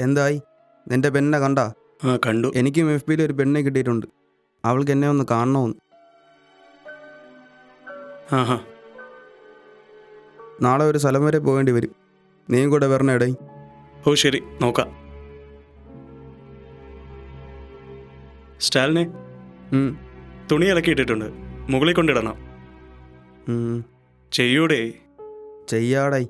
എന്തായി? നിന്റെ പെണ്ണിനെ കണ്ടാ? ആ കണ്ടു. എനിക്കും എഫ് ബിയിൽ ഒരു പെണ്ണിനെ കിട്ടിയിട്ടുണ്ട്. അവൾക്ക് എന്നെ ഒന്ന് കാണണമെന്ന്. ആഹാ. നാളെ ഒരു സ്ഥലം വരെ പോകേണ്ടി വരും. നീയും കൂടെ വരണേടേ. ഓ ശരി, നോക്കാം. സ്റ്റാലിനെ, തുണി ഇളക്കി ഇട്ടിട്ടുണ്ട്, മുകളിൽ കൊണ്ടിടണം. ചെയ്യൂടേ? ചെയ്യാടേ.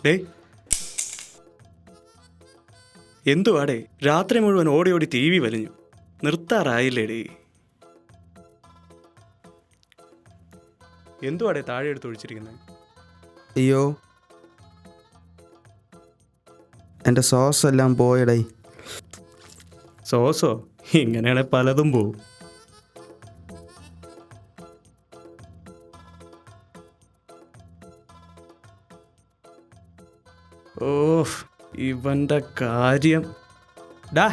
ഡേ, എന്തുവാടേ രാത്രി മുഴുവൻ ഓടി ഓടി ടി വി വലിഞ്ഞു, നിർത്താറായില്ലേടേ? എന്തുവാടേ താഴെ എടുത്ത് ഒഴിച്ചിരിക്കുന്നത്? അയ്യോ, എൻ്റെ സോസ് എല്ലാം പോയടേ. സോസോ? ഇങ്ങനെയാണെ പലതും പോവും. ഓ, ഇവന്റെ കാര്യം. ഡാ,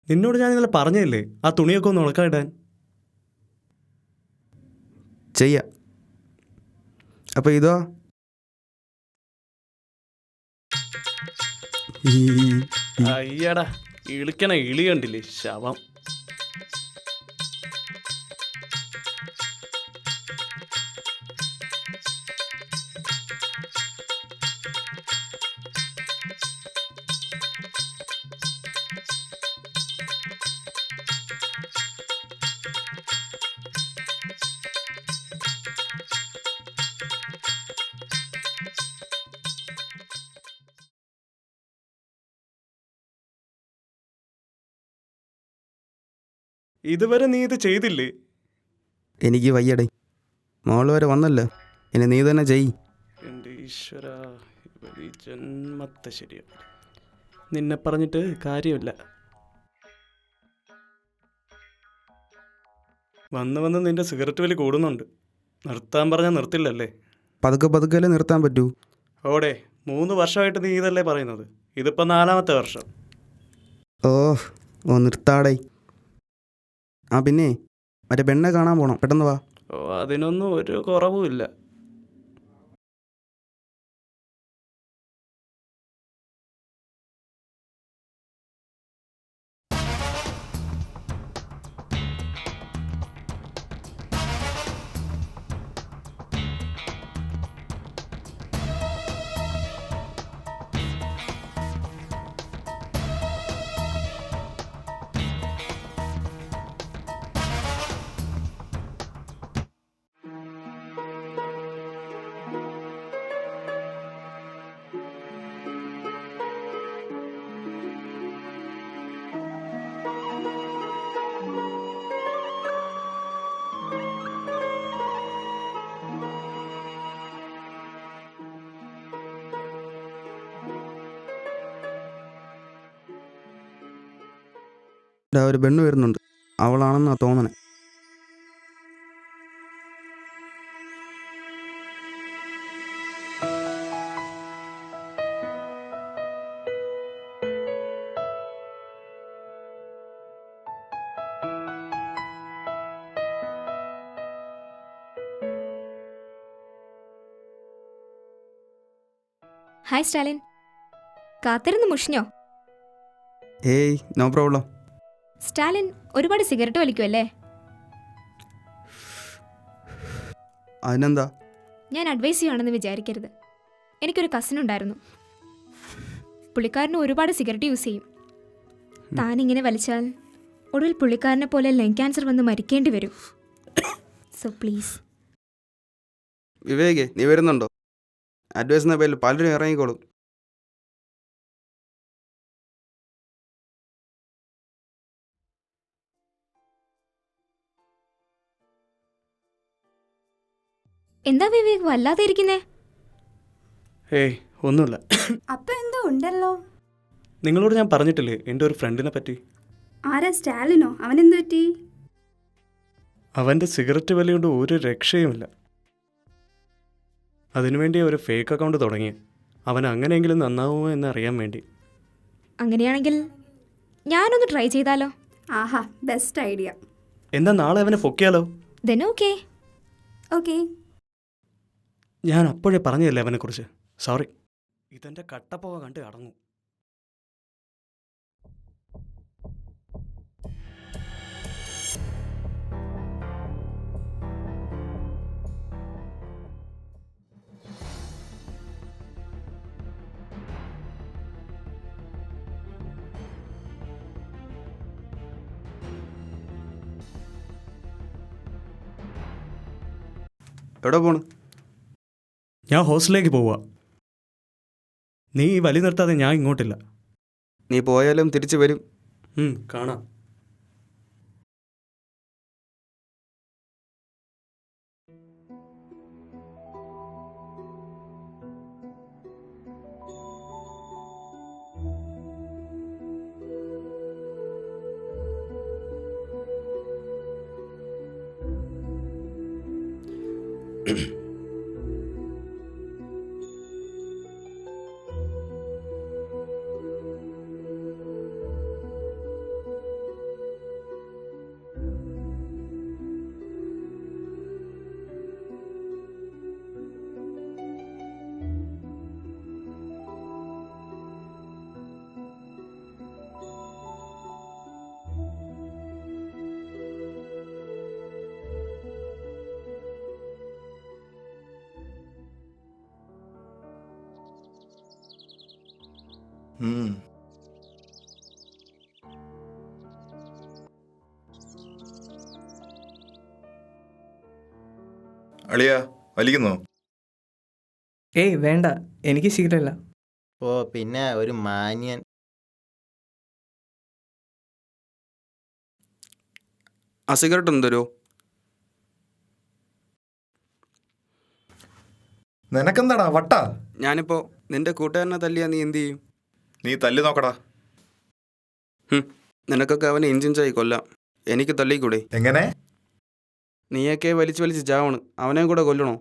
നിന്നോട് ഞാൻ ഇന്നലെ പറഞ്ഞില്ലേ ആ തുണിയൊക്കെ ഒന്ന് ഉണക്കായിടാൻ? ചെയ്യാം. അപ്പോൾ ഇതോ? അയ്യടാ, ഇളിക്കണ ഇളി കണ്ടില്ലേ, ശവം. ഇതുവരെ നീ ഇത് ചെയ്തില്ലേ? എനിക്ക് വയ്യടേ. മോള് വരെ വന്നല്ലോ, ഇനി നീ തന്നെ ചെയ്. എൻ്റെ ഈശ്വര, ഈ ജന്മത്തെ ശരിയാണ്. നിന്നെ പറഞ്ഞിട്ട് കാര്യമില്ല. വന്ന് വന്ന് നിന്റെ സിഗരറ്റ് വലി കൂടുന്നുണ്ട്. നിർത്താൻ പറഞ്ഞാൽ നിർത്തില്ലല്ലേ? പതുക്കെ പതുക്കല്ലേ നിർത്താൻ പറ്റൂ. ഓടെ 3 വർഷമായിട്ട് നീ ഇതല്ലേ പറയുന്നത്, ഇതിപ്പോൾ 4ാമത്തെ വർഷം. ഓ നിർത്താടേ. ആ പിന്നെ മറ്റേ പെണ്ണെ കാണാൻ പോണം, പെട്ടെന്ന് വാ. ഓ, അതിനൊന്നും ഒരു കുറവുമില്ല. ഒരു പെണ്ണ് വരുന്നുണ്ട്, അവളാണെന്നാ തോന്നണേ. ഹായ് സ്റ്റാലിൻ, കാത്തിരുന്ന് മുഷിഞ്ഞോ? ഏയ് നോ പ്രോബ്ലം. സ്റ്റാലിൻ ഒരുപാട് സിഗരറ്റ് വലിക്കുമല്ലേ? അതിനെന്താ? ഞാൻ അഡ്വൈസ് ചെയ്യുവാണെന്ന് വിചാരിക്കരുത്. എനിക്കൊരു കസിൻ ഉണ്ടായിരുന്നു. പുള്ളിക്കാരന് ഒരുപാട് സിഗരറ്റ് യൂസ് ചെയ്യും. താനിങ്ങനെ വലിച്ചാൽ ഒടുവിൽ പുള്ളിക്കാരനെ പോലെ ലങ് ക്യാൻസർ വന്ന് മരിക്കേണ്ടി വരും. So please. വിവേകേ, നീ വരുന്നുണ്ടോ? അഡ്വൈസ് എന്ന പേരിൽ പലരും ഇറങ്ങിക്കോളും. എന്താ വിവേക് വല്ലാതെ ഇരിക്കുന്നേ? ഏയ് ഒന്നുമില്ല. അപ്പൊ എന്തോ ഉണ്ടല്ലോ. നിങ്ങളോട് ഞാൻ പറഞ്ഞിട്ടില്ലേ എൻ്റെ ഒരു ഫ്രണ്ടിനെ പറ്റി? ആരാ, സ്റ്റാലിനോ? അവനെന്തു പറ്റി? അവൻ്റെ സിഗരറ്റ് വലി കൊണ്ട് ഒരു രക്ഷയുമില്ല. അതിനുവേണ്ടി ഒരു ഫേക്ക് അക്കൗണ്ട് തുടങ്ങി. അവൻ അങ്ങനെയെങ്കിലും നന്നാവുമോ എന്ന് അറിയാൻ വേണ്ടി. അങ്ങനെയാണെങ്കിൽ ഞാനൊന്ന് ട്രൈ ചെയ്താലോ? ആഹാ, ബെസ്റ്റ് ഐഡിയ. എന്താ നാളെ അവനെ പൊക്കിയാലോ? Then okay. ഓക്കെ. ഞാൻ അപ്പോഴേ പറഞ്ഞതല്ലേ അവനെക്കുറിച്ച്. സോറി. ഇതെൻ്റെ കട്ടപ്പോക കണ്ട് അടങ്ങും. എവിടെ പോണ്? ഞാൻ ഹോസ്റ്റലിലേക്ക് പോവുക. നീ വലി നിർത്താതെ ഞാൻ ഇങ്ങോട്ടില്ല. നീ പോയാലും തിരിച്ചു വരും. കാണാം. അളിയ വലിക്കുന്നോ? ഏയ് വേണ്ട, എനിക്ക് ശീലമില്ല. ഓ പിന്നെ ഒരു മാന്യൻ. ആ സിഗരറ്റ് ഒന്ന് തരുമോ? നിനക്കെന്താടാ വട്ടാ? ഞാനിപ്പോൾ നിന്റെ കൂട്ടുകാരനെ തല്ലിയാ നീ എന്ത് ചെയ്യും? നീ തല്ലി നോക്കടാ. നിനക്കൊക്കെ അവനെ ഇഞ്ചിഞ്ചായി കൊല്ലാം. എനിക്ക് തല്ലിക്കൂടെ? എങ്ങനെ? നീയൊക്കെ വലിച്ച് വലിച്ച് ചാവണ്, അവനെയും കൂടെ കൊല്ലണോ?